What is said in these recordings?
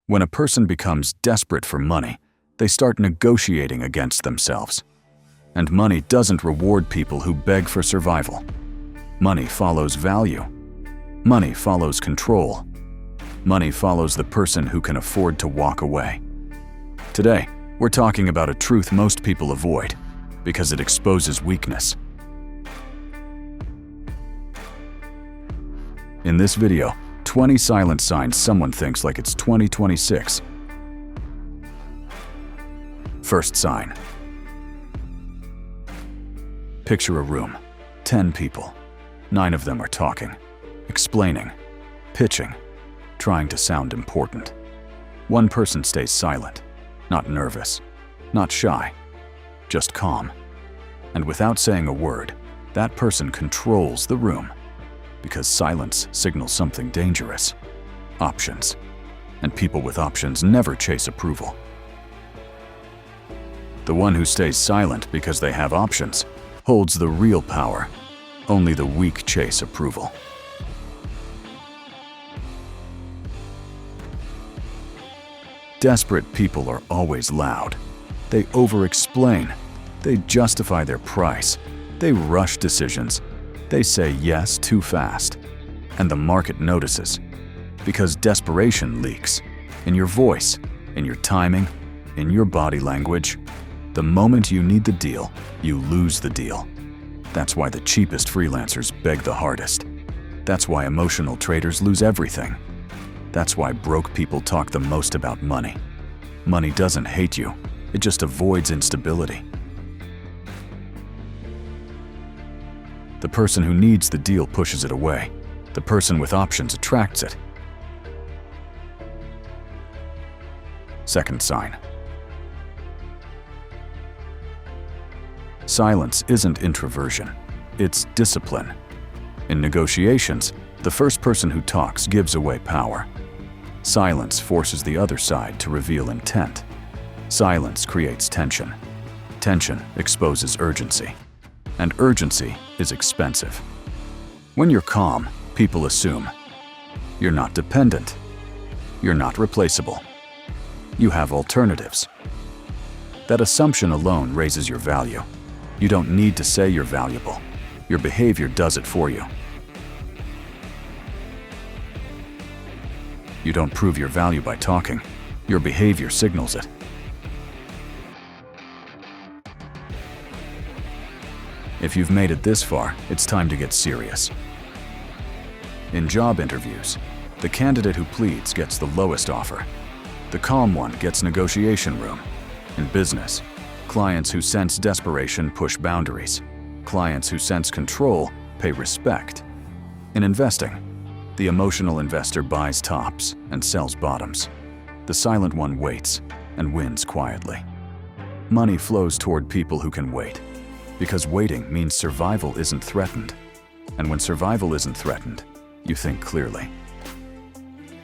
When a person becomes desperate for money, they start negotiating against themselves. And money doesn't reward people who beg for survival. Money follows value. Money follows control. Money follows the person who can afford to walk away. Today, we're talking about a truth most people avoid because it exposes weakness. In this video, 20 silent signs someone thinks like it's 2026. First sign. Picture a room, 10 people. 9 of them are talking, explaining, pitching, trying to sound important. One person stays silent, not nervous, not shy, just calm. And without saying a word, that person controls the room. Because silence signals something dangerous. Options. And people with options never chase approval. The one who stays silent because they have options holds the real power. Only the weak chase approval. Desperate people are always loud. They over-explain. They justify their price. They rush decisions. They say yes too fast. And the market notices. Because desperation leaks. In your voice, in your timing, in your body language. The moment you need the deal, you lose the deal. That's why the cheapest freelancers beg the hardest. That's why emotional traders lose everything. That's why broke people talk the most about money. Money doesn't hate you, it just avoids instability. The person who needs the deal pushes it away. The person with options attracts it. Second sign. Silence isn't introversion, it's discipline. In negotiations, the first person who talks gives away power. Silence forces the other side to reveal intent. Silence creates tension. Tension exposes urgency. And urgency is expensive. When you're calm, people assume you're not dependent. You're not replaceable. You have alternatives. That assumption alone raises your value. You don't need to say you're valuable. Your behavior does it for you. You don't prove your value by talking. Your behavior signals it. If you've made it this far, it's time to get serious. In job interviews, the candidate who pleads gets the lowest offer. The calm one gets negotiation room. In business, clients who sense desperation push boundaries. Clients who sense control pay respect. In investing, the emotional investor buys tops and sells bottoms. The silent one waits and wins quietly. Money flows toward people who can wait. Because waiting means survival isn't threatened. And when survival isn't threatened, you think clearly.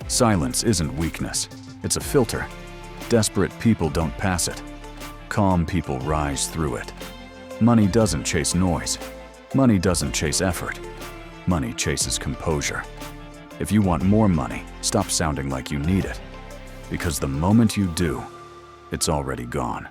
Silence isn't weakness, it's a filter. Desperate people don't pass it. Calm people rise through it. Money doesn't chase noise. Money doesn't chase effort. Money chases composure. If you want more money, stop sounding like you need it. Because the moment you do, it's already gone.